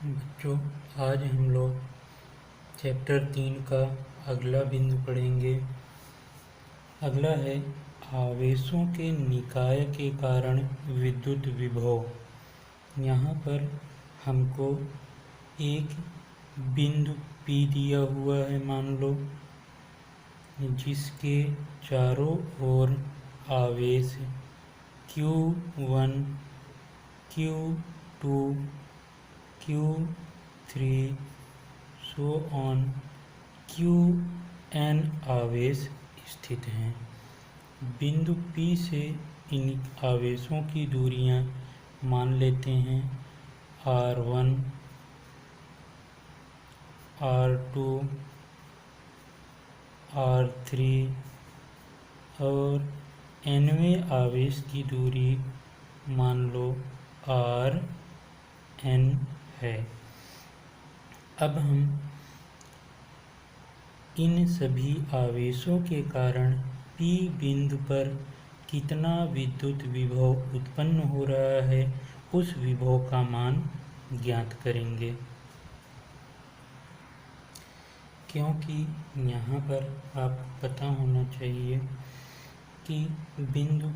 बच्चों, आज हम लोग चैप्टर 3 का अगला बिंदु पढ़ेंगे। अगला है आवेशों के निकाय के कारण विद्युत विभव। यहाँ पर हमको एक बिंदु P दिया हुआ है, मान लो, जिसके चारों ओर आवेश Q1, Q2, Q3 so on Qn आवेश स्थित हैं। बिंदु P से इन आवेशों की दूरियां मान लेते हैं r1, r2, r3 और nवें आवेश की दूरी मान लो rn है। अब हम इन सभी आवेशों के कारण P बिंदु पर कितना विद्युत विभव उत्पन्न हो रहा है, उस विभव का मान ज्ञात करेंगे। क्योंकि यहाँ पर आपको पता होना चाहिए कि बिंदु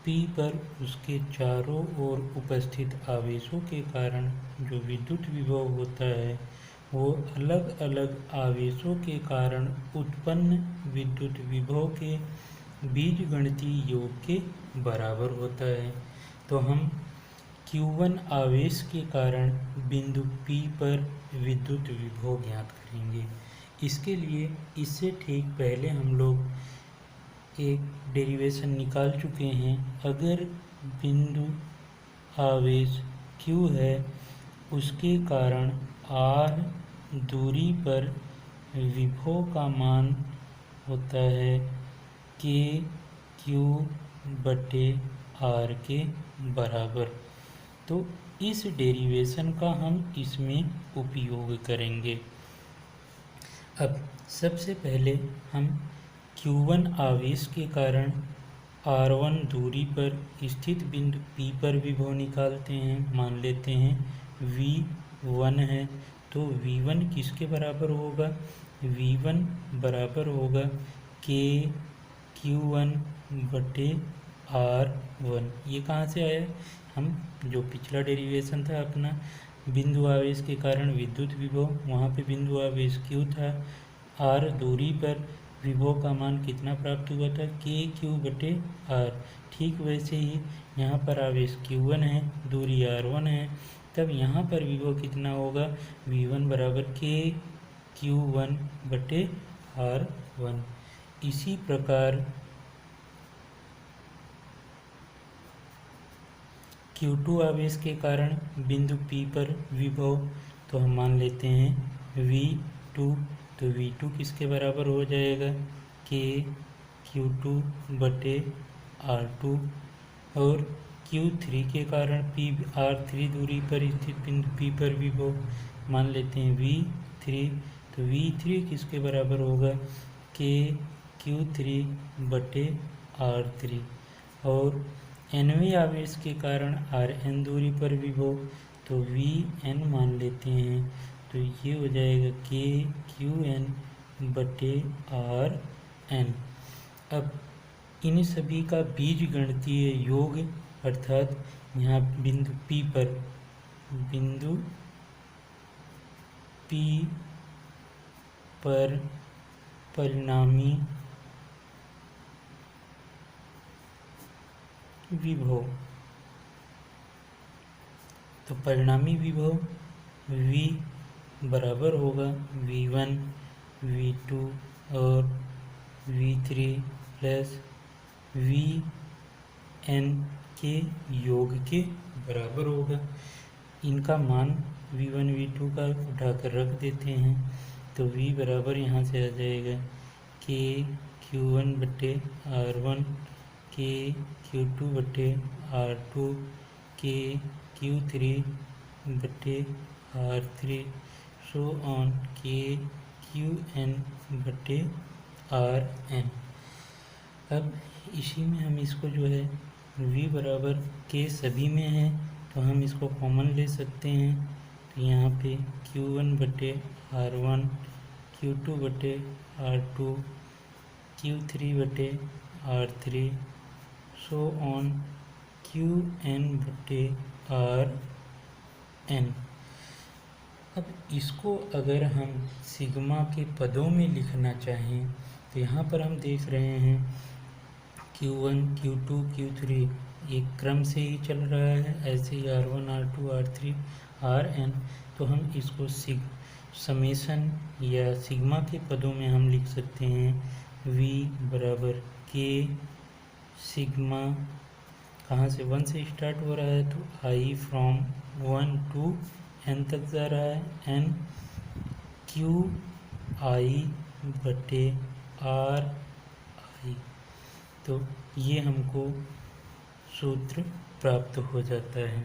P पर उसके चारों ओर उपस्थित आवेशों के कारण जो विद्युत विभव होता है वो अलग अलग आवेशों के कारण उत्पन्न विद्युत विभव के बीजगणितीय योग के बराबर होता है। तो हम Q1 आवेश के कारण बिंदु P पर विद्युत विभव ज्ञात करेंगे। इसके लिए इससे ठीक पहले हम लोग एक डेरिवेशन निकाल चुके हैं। अगर बिंदु आवेश Q है, उसके कारण r दूरी पर विभव का मान होता है k q बटे r के बराबर। तो इस डेरिवेशन का हम इसमें उपयोग करेंगे। अब सबसे पहले हम Q1 आवेश के कारण r1 दूरी पर स्थित बिंदु P पर विभव निकालते हैं। मान लेते हैं V1 है, तो V1 किसके बराबर होगा? V1 बराबर होगा k Q1 बटे r1। ये कहाँ से आया? हम जो पिछला डेरिवेशन था अपना बिंदु आवेश के कारण विद्युत विभव, वहाँ पे बिंदु आवेश Q था, r दूरी पर विभव का मान कितना प्राप्त हुआ था? k Q बटे r। ठीक वैसे ही यहाँ पर आवेश Q1 है, दूरी r1 है, तब यहाँ पर विभव कितना होगा? V1 बराबर k Q1 बटे r1। इसी प्रकार Q2 आवेश के कारण बिंदु P पर विभव, तो हम मान लेते हैं V2, तो V2 किसके बराबर हो जाएगा? k Q2 बटे r2। और Q3 के कारण r3 दूरी पर स्थित बिंदु P पर विभव, मान लेते हैं V3, तो V3 किसके बराबर होगा? k Q3 बटे r3। और nवें आवेश के कारण rn दूरी पर विभव, तो Vn मान लेते हैं, तो ये हो जाएगा k Qn बटे rn। अब इन सभी का बीजगणितीय योग, अर्थात यहाँ बिंदु P पर परिणामी विभव, तो परिणामी विभव V बराबर होगा V1, V2 और V3 प्लस Vn के योग के बराबर होगा। इनका मान V1 V2 का उठाकर रख देते हैं, तो V बराबर यहाँ से आ जाएगा k Q1 बटे r1, k Q2 बटे r2, k Q3 बटे r3 so on k Qn बटे rn। अब इसी में हम इसको जो है V बराबर k सभी में है, तो हम इसको कॉमन ले सकते हैं, तो यहाँ पे Q1 बटे R1, Q2 बटे R2, Q3 बटे R3, सो ऑन Qn बटे Rn। अब इसको अगर हम सिग्मा के पदों में लिखना चाहें तो यहाँ पर हम देख रहे हैं Q1, Q2, Q3 एक क्रम से ही चल रहा है, ऐसे ही R1, R2, R3, Rn। तो हम इसको समेशन या सिग्मा के पदों में हम लिख सकते हैं V बराबर K सिग्मा, कहाँ से 1 से स्टार्ट हो रहा है तो I फ्रॉम 1 to n तक जा रहा है, n Q I बटे R I। तो ये हमको सूत्र प्राप्त हो जाता है।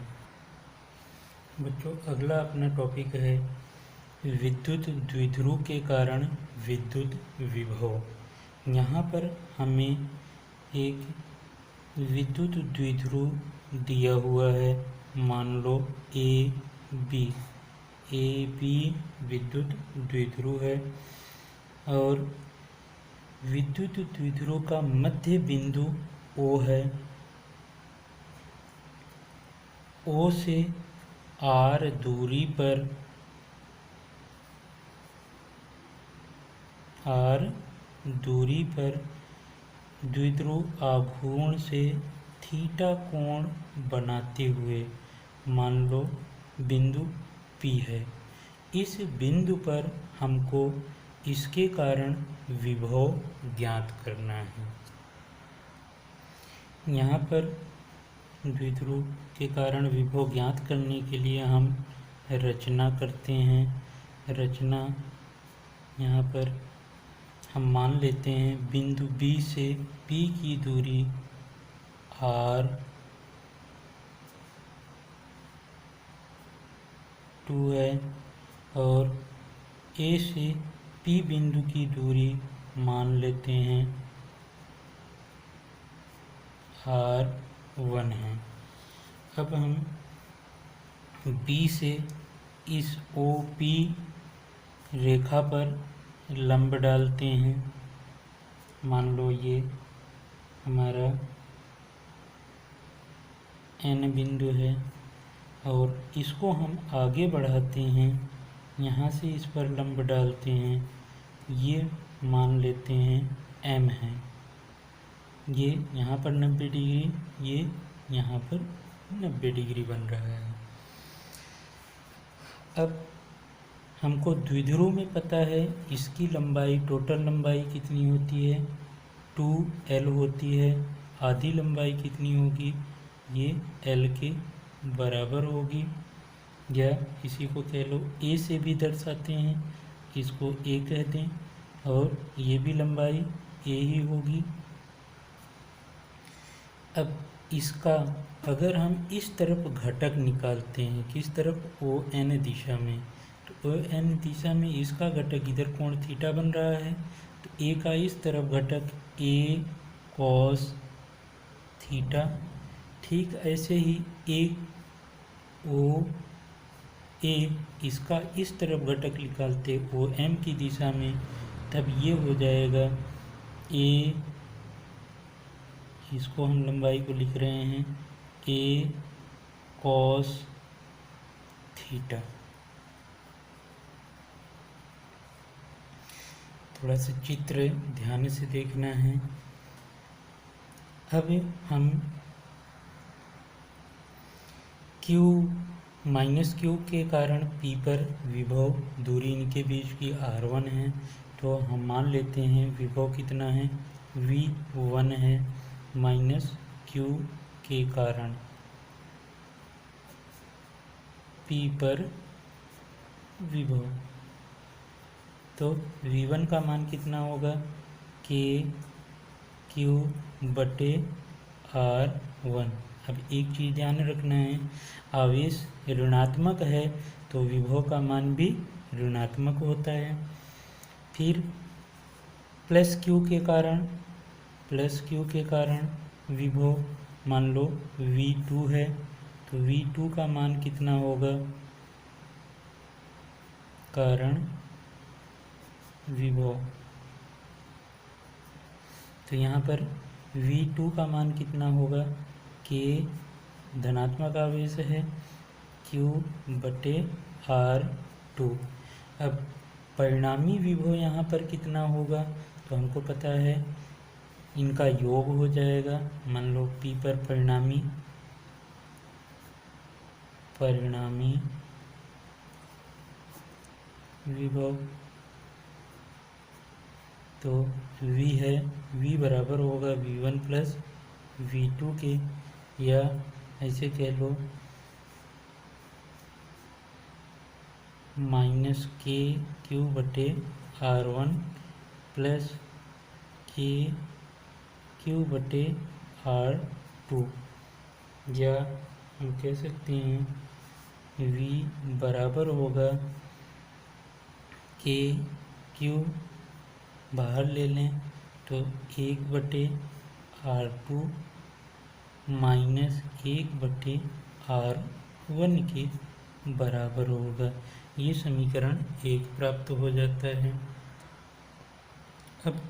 बच्चों अगला अपना टॉपिक है विद्युत द्विध्रुव के कारण विद्युत विभव। यहाँ पर हमें एक विद्युत द्विध्रुव दिया हुआ है, मान लो ए बी विद्युत द्विध्रुव है और विद्युत द्विध्रुव का मध्य बिंदु O है। O से R दूरी पर द्विध्रुव आघूर्ण से थीटा कोण बनाते हुए मान लो बिंदु P है। इस बिंदु पर हमको इसके कारण विभव ज्ञात करना है। यहाँ पर द्विध्रुव के कारण विभव ज्ञात करने के लिए हम रचना करते हैं। रचना यहाँ पर हम मान लेते हैं बिंदु B से P की दूरी R2 है और A से P बिंदु की दूरी मान लेते हैं R1 है। अब हम B से इस OP रेखा पर लंब डालते हैं। मान लो ये हमारा N बिंदु है और इसको हम आगे बढ़ाते हैं, यहाँ से इस पर लंब डालते हैं, ये मान लेते हैं M है। ये यहाँ पर 90 डिग्री, ये यहाँ पर 90 डिग्री बन रहा है। अब हमको द्विध्रुव में पता है इसकी लंबाई, टोटल लंबाई कितनी होती है 2L होती है। आधी लंबाई कितनी होगी, ये L के बराबर होगी, या इसी को कह लो A से भी दर्शाते हैं, इसको A कह दें, और ये भी लंबाई A ही होगी। अब इसका अगर हम इस तरफ घटक निकालते हैं, किस तरफ, ON दिशा में, तो ON दिशा में इसका घटक इधर कोण थीटा बन रहा है, तो A का इस तरफ घटक A cos थीटा। ठीक ऐसे ही A इसका इस तरफ घटक निकालते OM की दिशा में, तब ये हो जाएगा A, इसको हम लंबाई को लिख रहे हैं A cos थीटा। थोड़ा सा चित्र ध्यान से देखना है। अब हम Q के कारण P पर विभव, दूरी इनके बीच की R1 है, तो हम मान लेते हैं विभव कितना है V1 है, माइनस Q के कारण P पर विभव, तो V1 का मान कितना होगा KQ बटे R1। अब एक चीज़ ध्यान रखना है, आवेश ऋणात्मक है तो विभव का मान भी ऋणात्मक होता है। फिर प्लस Q के कारण विभव मान लो V2 है, तो V2 का मान कितना होगा कारण विभव। तो यहाँ पर V2 का मान कितना होगा, K धनात्मक आवेश है, Q/R2। अब परिणामी विभव यहाँ पर कितना होगा, तो हमको पता है इनका योग हो जाएगा। मान लो P पर परिणामी विभव, तो V है, V बराबर होगा V1 प्लस V2 के, या ऐसे कह लो -KQ/R1 प्लस KQ/R2, या हम कह सकते हैं V बराबर होगा KQ, बाहर ले लें तो 1/R2 माइनस 1/R1 के बराबर होगा। ये समीकरण 1 प्राप्त हो जाता है। अब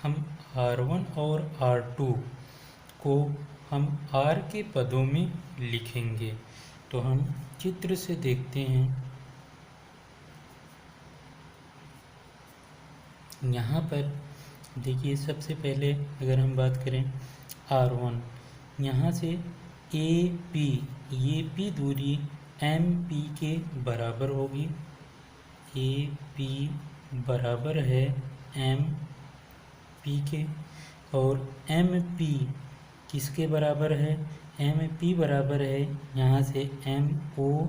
हम R1 और R2 को हम R के पदों में लिखेंगे, तो हम चित्र से देखते हैं। यहाँ पर देखिए, सबसे पहले अगर हम बात करें R1, यहाँ से AP, ये P दूरी MP के बराबर होगी। AP बराबर है MP के, और MP किसके बराबर है, MP बराबर है यहाँ से MO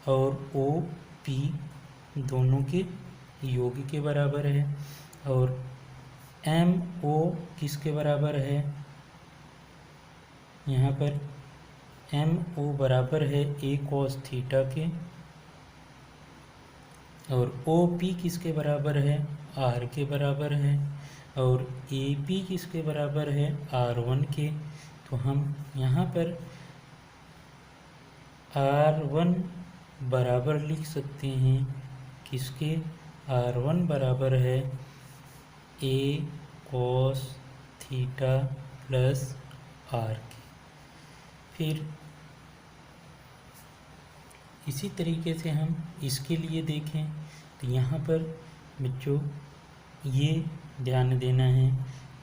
और OP दोनों के योग के बराबर है। और MO किसके बराबर है, यहाँ पर MO बराबर है A cos थीटा के, और OP किसके बराबर है, R के बराबर है, और AP किसके बराबर है, R1 के। तो हम यहाँ पर R1 बराबर लिख सकते हैं किसके, R1 बराबर है A cos theta plus R के। फिर इसी तरीके से हम इसके लिए देखें, तो यहाँ पर बच्चों ये ध्यान देना है,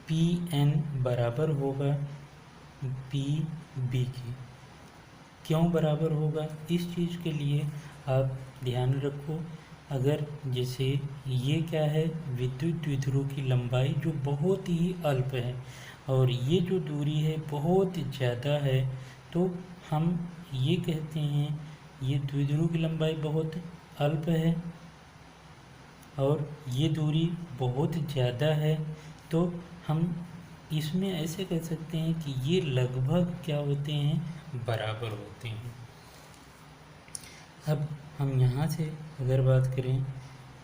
PN बराबर होगा PB के। क्यों बराबर होगा, इस चीज़ के लिए आप ध्यान रखो। अगर जैसे ये क्या है, विद्युत द्विध्रुव की लंबाई जो बहुत ही अल्प है, और ये जो दूरी है बहुत ज़्यादा है, तो हम ये कहते हैं ये द्विध्रुव की लंबाई बहुत अल्प है और ये दूरी बहुत ज़्यादा है, तो हम इसमें ऐसे कह सकते हैं कि ये लगभग क्या होते हैं, बराबर होते हैं। अब हम यहाँ से अगर बात करें,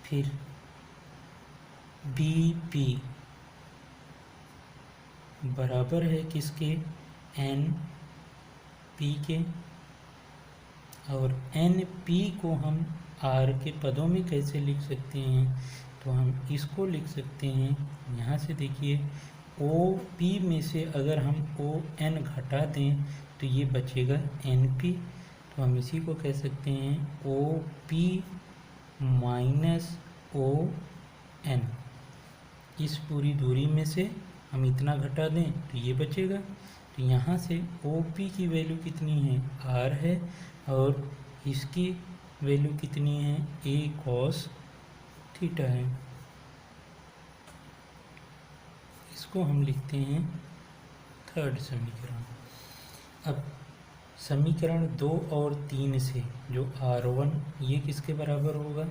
फिर BP बराबर है किसके, NP के, और NP को हम R के पदों में कैसे लिख सकते हैं, तो हम इसको लिख सकते हैं, यहाँ से देखिए OP में से अगर हम ON घटा दें तो ये बचेगा NP, तो हम इसी को कह सकते हैं OP माइनस ON। इस पूरी दूरी में से हम इतना घटा दें तो ये बचेगा। तो यहाँ से OP की वैल्यू कितनी है, R है, और इसकी वैल्यू कितनी है, A cos थीटा है। इसको हम लिखते हैं थर्ड समीकरण। अब समीकरण 2 और 3 से जो R1 ये किसके बराबर होगा,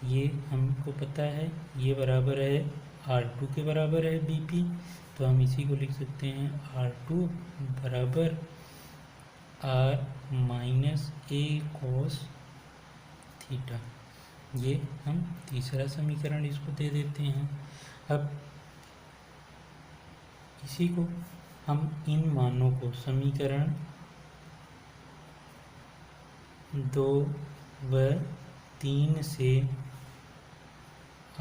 ये हमको पता है, ये बराबर है R2 के बराबर है BP, तो हम इसी को लिख सकते हैं R2 बराबर R minus A cos theta. ये हम तीसरा समीकरण इसको दे देते हैं। अब इसी को हम इन मानों को समीकरण 2 व 3 से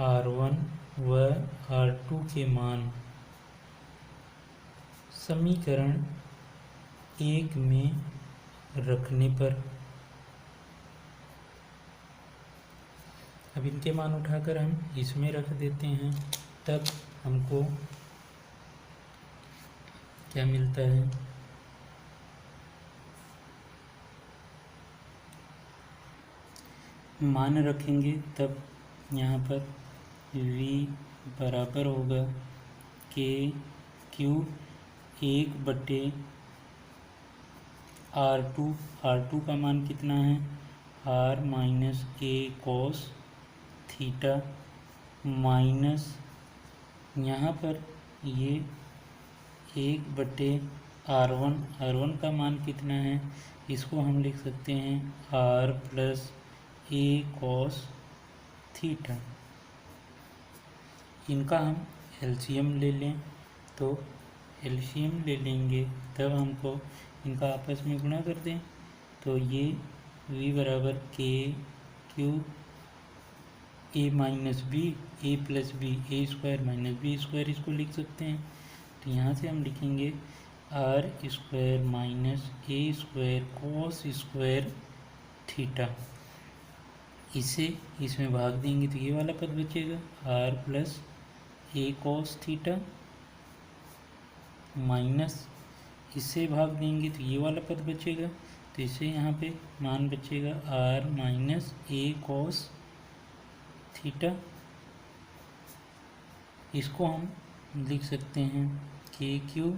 R1 व R2 के मान समीकरण 1 में रखने पर, अब इनके मान उठाकर हम इसमें रख देते हैं, तब हमको क्या मिलता है, मान रखेंगे तब यहाँ पर v बराबर होगा k क्यू 1/R2। R2 का मान कितना है, R minus a cos theta, minus यहाँ पर ये 1/R1। R1 का मान कितना है, इसको हम लिख सकते हैं R plus a cos theta. इनका हम एलसीएम ले लें, तो एलसीएम ले लेंगे तब हमको इनका आपस में गुणा कर दें, तो ये v बराबर k Q a minus B, a plus B, A square minus B square, इसको लिख सकते हैं। तो यहाँ से हम लिखेंगे आर स्क्वायर माइनस ए स्क्वायर कॉस स्क्वायर थीटा। इसे इसमें भाग देंगे तो ये वाला पद बचेगा, आर प्लस ए कॉस थीटा, माइनस इससे भाग देंगे तो ये वाला पद बचेगा, तो इससे यहाँ पे मान बचेगा r minus a cos theta. इसको हम लिख सकते हैं के क्यू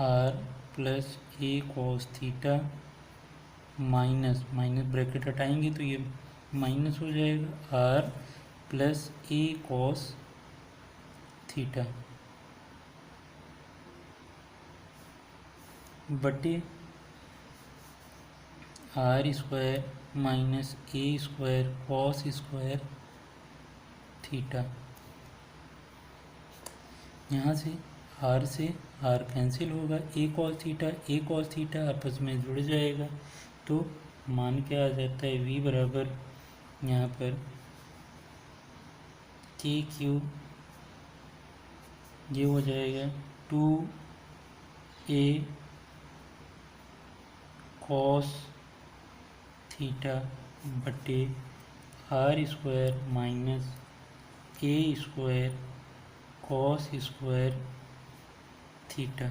आर प्लस ए cos theta, minus minus bracket हटाएंगे तो ये माइनस हो जाएगा, आर प्लस ए कॉस थीटा बटे आर स्क्वायर माइनस ए स्क्वायर कॉस स्क्वायर थीटा। यहाँ से आर कैंसिल होगा, ए कॉस थीटा आपस में जुड़ जाएगा, तो मान क्या आ जाता है, v बराबर यहाँ पर के क्यू, ये हो जाएगा 2a कॉस थीटा बटे आर स्क्वायर माइनस ए स्क्वायर कॉस स्क्वायर थीटा।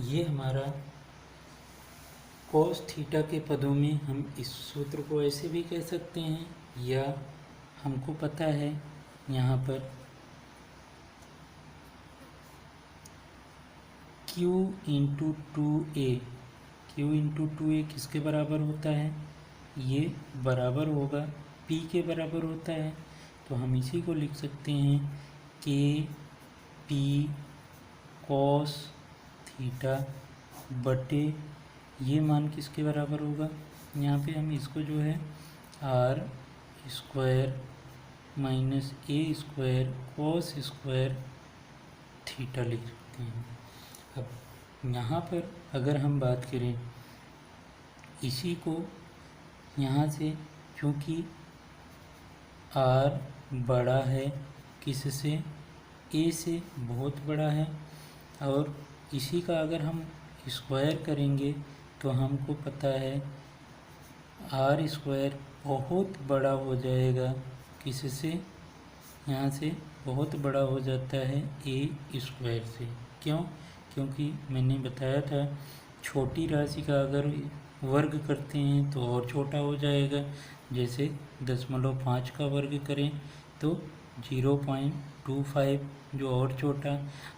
ये हमारा कॉस थीटा के पदों में हम इस सूत्र को ऐसे भी कह सकते हैं, या हमको पता है यहाँ पर Q into 2a, Q into 2a किसके बराबर होता है, ये बराबर होगा P के बराबर होता है, तो हम इसी को लिख सकते हैं K P कॉस थीटा बटे ये मान किसके बराबर होगा, यहाँ पे हम इसको जो है आर स्क्वायर माइनस ए स्क्वायर कॉस स्क्वायर थीटा लिख सकते हैं। अब यहाँ पर अगर हम बात करें इसी को, यहाँ से क्योंकि आर बड़ा है किससे, ए से बहुत बड़ा है, और इसी का अगर हम स्क्वायर करेंगे तो हमको पता है आर स्क्वायर बहुत बड़ा हो जाएगा किससे, यहाँ से बहुत बड़ा हो जाता है ए स्क्वायर से। क्यों, क्योंकि मैंने बताया था छोटी राशि का अगर वर्ग करते हैं तो और छोटा हो जाएगा, जैसे 0.5 का वर्ग करें तो 0.25, जो और छोटा।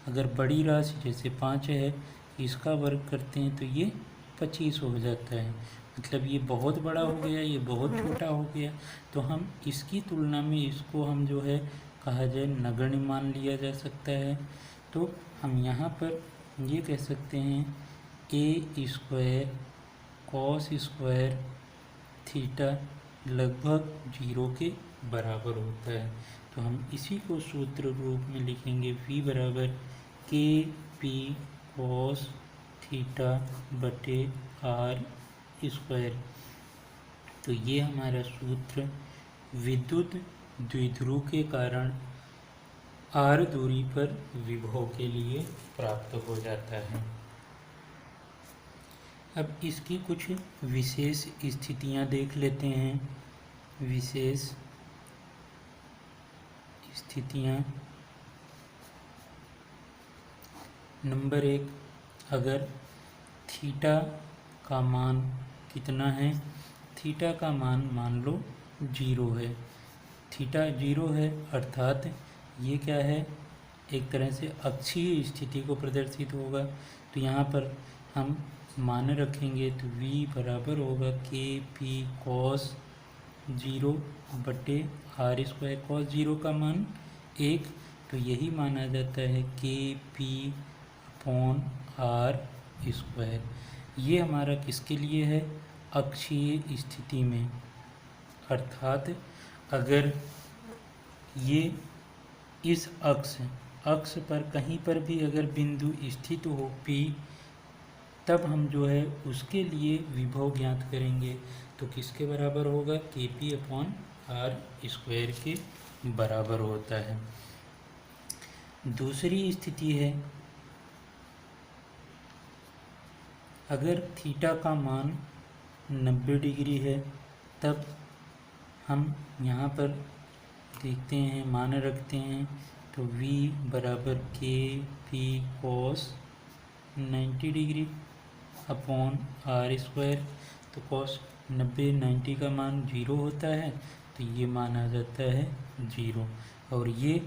अगर बड़ी राशि जैसे 5 है, इसका वर्ग करते हैं तो ये 25 हो जाता है, मतलब ये बहुत बड़ा हो गया, ये बहुत छोटा हो गया। तो हम इसकी तुलना में इसको हम जो है कहा जाए नगण्य मान लिया जा सकता है। तो हम यहाँ पर ये कह सकते हैं ए स्क्वायर कॉस स्क्वायर थीटा लगभग 0 के बराबर होता है। तो हम इसी को सूत्र रूप में लिखेंगे v बराबर के पी कॉस थीटा बटे आर स्क्वायर। तो ये हमारा सूत्र विद्युत द्विध्रुव के कारण आर दूरी पर विभव के लिए प्राप्त हो जाता है। अब इसकी कुछ विशेष स्थितियां देख लेते हैं। विशेष स्थितियां नंबर 1, अगर थीटा का मान कितना है? थीटा का मान लो 0 है। थीटा 0 है अर्थात ये क्या है, एक तरह से अक्षीय स्थिति को प्रदर्शित होगा। तो यहाँ पर हम मान रखेंगे तो v बराबर होगा के पी कॉस 0 बटे आर स्क्वायर। कॉस 0 का मान 1, तो यही माना जाता है के पी अपॉन आर स्क्वायर। ये हमारा किसके लिए है? अक्षीय स्थिति में। अर्थात अगर ये इस अक्ष पर कहीं पर भी अगर बिंदु स्थित हो P, तब हम जो है उसके लिए विभव ज्ञात करेंगे। तो किसके बराबर होगा? के पी अपॉन आर स्क्वायर के बराबर होता है। दूसरी स्थिति है, अगर थीटा का मान 90 डिग्री है, तब हम यहाँ पर देखते हैं, मान रखते हैं तो v बराबर k p cos 90 degree upon r square. तो कॉस 90 का मान 0 होता है, तो ये माना जाता है 0। और ये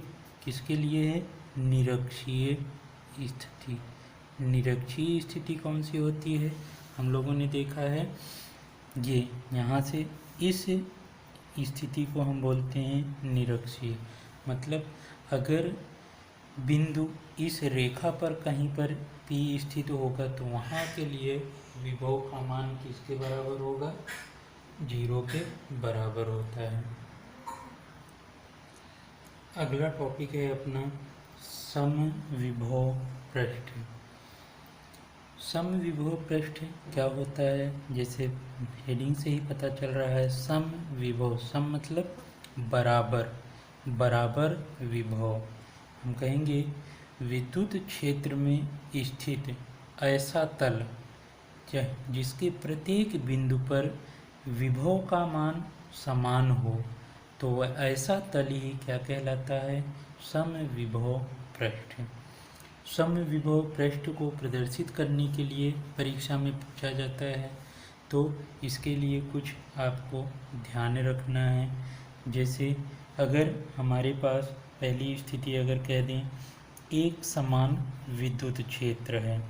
किसके लिए है? निरक्षीय स्थिति। निरक्षीय स्थिति कौन सी होती है? हम लोगों ने देखा है, ये यहाँ से इस स्थिति को हम बोलते हैं निरक्षीय। मतलब अगर बिंदु इस रेखा पर कहीं पर P स्थित होगा तो वहाँ के लिए विभव का मान किसके बराबर होगा? 0 के बराबर होता है। अगला टॉपिक है अपना समविभव पृष्ठ। समविभव पृष्ठ क्या होता है? जैसे हेडिंग से ही पता चल रहा है, समविभव। सम मतलब बराबर, बराबर विभव। हम कहेंगे विद्युत क्षेत्र में स्थित ऐसा तल जिसके प्रत्येक बिंदु पर विभव का मान समान हो, तो वह ऐसा तल ही क्या कहलाता है? समविभव पृष्ठ। समविभव पृष्ठ को प्रदर्शित करने के लिए परीक्षा में पूछा जाता है, तो इसके लिए कुछ आपको ध्यान रखना है। जैसे अगर हमारे पास पहली स्थिति अगर कह दें, एक समान विद्युत क्षेत्र है।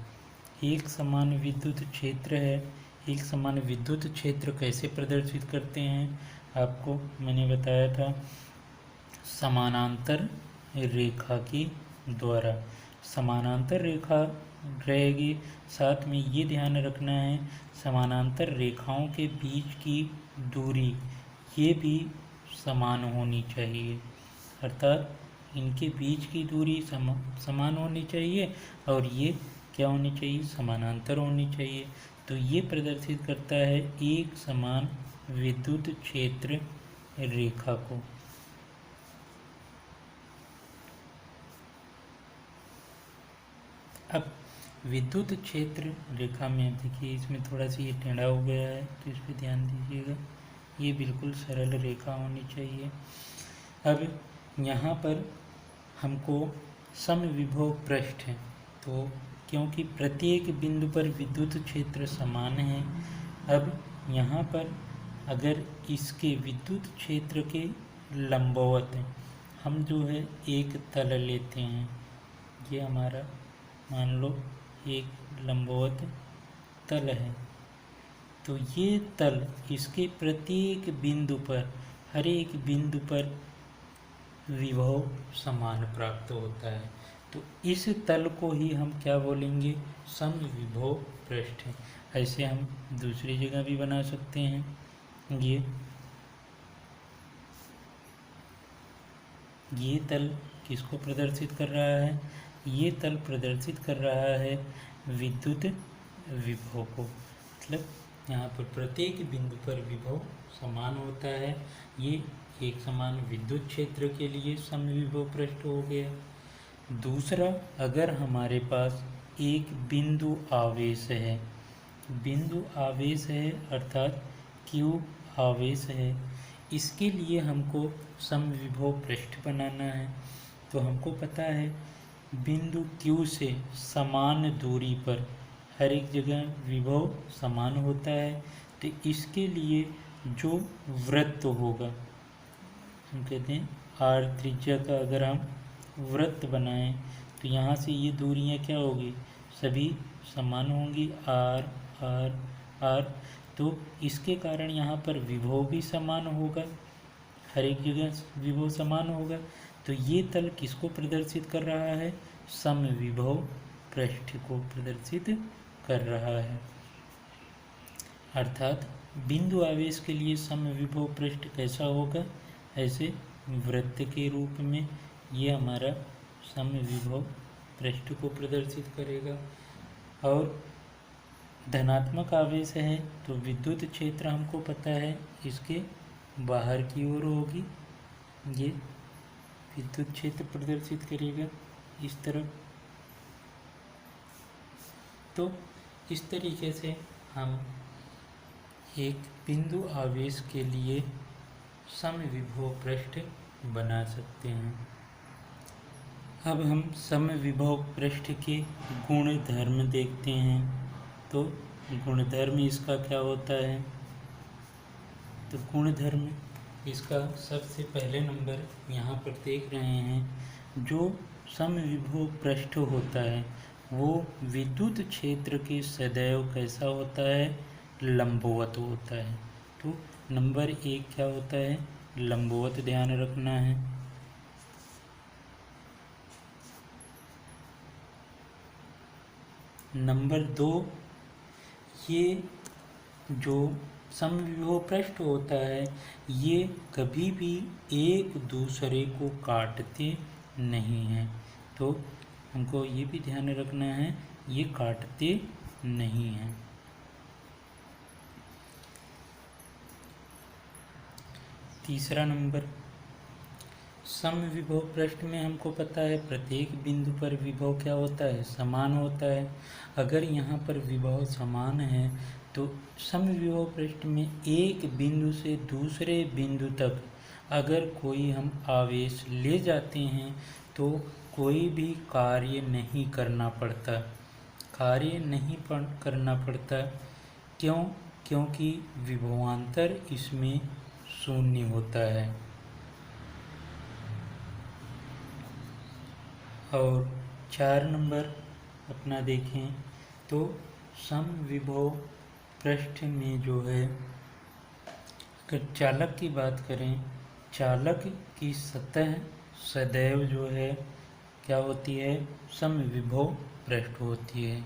एक समान विद्युत क्षेत्र है। एक समान विद्युत क्षेत्र कैसे प्रदर्शित करते हैं? आपको मैंने बताया था, समानांतर रेखा के द्वारा। समानांतर रेखा रहेगी, साथ में ये ध्यान रखना है समानांतर रेखाओं के बीच की दूरी ये भी समान होनी चाहिए। अर्थात इनके बीच की दूरी समान होनी चाहिए और ये क्या होनी चाहिए? समानांतर होनी चाहिए। तो ये प्रदर्शित करता है एक समान विद्युत क्षेत्र रेखा को। अब विद्युत क्षेत्र रेखा में देखिए, इसमें थोड़ा सा ये टेढ़ा हो गया है, तो इस पर ध्यान दीजिएगा। ये बिल्कुल सरल रेखा होनी चाहिए। अब यहाँ पर हमको समविभव पृष्ठ है, तो क्योंकि प्रत्येक बिंदु पर विद्युत क्षेत्र समान है, अब यहाँ पर अगर इसके विद्युत क्षेत्र के लंबवत हम जो है एक तल लेते हैं, ये हमारा मान लो एक लंबवत तल है, तो ये तल इसके प्रत्येक बिंदु पर, हर एक बिंदु पर विभव समान प्राप्त होता है। तो इस तल को ही हम क्या बोलेंगे? समविभव पृष्ठ। ऐसे हम दूसरी जगह भी बना सकते हैं। ये तल किसको प्रदर्शित कर रहा है? ये तल प्रदर्शित कर रहा है विद्युत विभव को, मतलब यहाँ पर प्रत्येक बिंदु पर विभव समान होता है। ये एक समान विद्युत क्षेत्र के लिए समविभव पृष्ठ हो गया। दूसरा, अगर हमारे पास एक बिंदु आवेश है, बिंदु आवेश है अर्थात Q आवेश है, इसके लिए हमको समविभव पृष्ठ बनाना है। तो हमको पता है बिंदु Q से समान दूरी पर हर एक जगह विभव समान होता है। तो इसके लिए जो वृत्त होगा, हम कहते हैं R त्रिज्या का अगर हम वृत्त बनाएं तो यहाँ से ये दूरियाँ क्या होगी, सभी समान होंगी, R R R। तो इसके कारण यहाँ पर विभव भी समान होगा, हर एक जगह विभव समान होगा। तो ये तल किसको प्रदर्शित कर रहा है, समविभव पृष्ठ को प्रदर्शित कर रहा है। अर्थात बिंदु आवेश के लिए समविभव पृष्ठ कैसा होगा, ऐसे वृत्त के रूप में ये हमारा समविभव पृष्ठ को प्रदर्शित करेगा। और धनात्मक आवेश है तो विद्युत क्षेत्र हमको पता है इसके बाहर की ओर होगी, ये विद्युत क्षेत्र प्रदर्शित करेगा इस तरफ। तो इस तरीके से हम एक बिंदु आवेश के लिए समविभव पृष्ठ बना सकते हैं। अब हम समविभव पृष्ठ के गुणधर्म देखते हैं। तो गुणधर्म इसका क्या होता है, तो गुणधर्म इसका सबसे पहले नंबर यहाँ पर देख रहे हैं। जो समविभव पृष्ठ होता है वो विद्युत क्षेत्र के सदैव कैसा होता है, लंबवत होता है। तो नंबर 1 क्या होता है, लंबवत ध्यान रखना है। नंबर 2, ये जो समविभव पृष्ठ होता है ये कभी भी एक दूसरे को काटते नहीं हैं। तो हमको ये भी ध्यान रखना है, ये काटते नहीं हैं। तीसरा नंबर, समविभव पृष्ठ में हमको पता है प्रत्येक बिंदु पर विभव क्या होता है, समान होता है। अगर यहाँ पर विभव समान है तो समविभव पृष्ठ में एक बिंदु से दूसरे बिंदु तक अगर कोई हम आवेश ले जाते हैं तो कोई भी कार्य नहीं करना पड़ता, करना पड़ता। क्यों, क्योंकि विभवांतर इसमें शून्य होता है। और 4 नंबर अपना देखें तो समविभव पृष्ठ में जो है, अगर चालक की बात करें, चालक की सतह सदैव जो है क्या होती है, समविभव पृष्ठ होती है।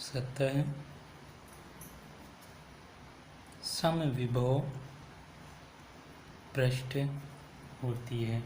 सतह समविभव पृष्ठ होती है।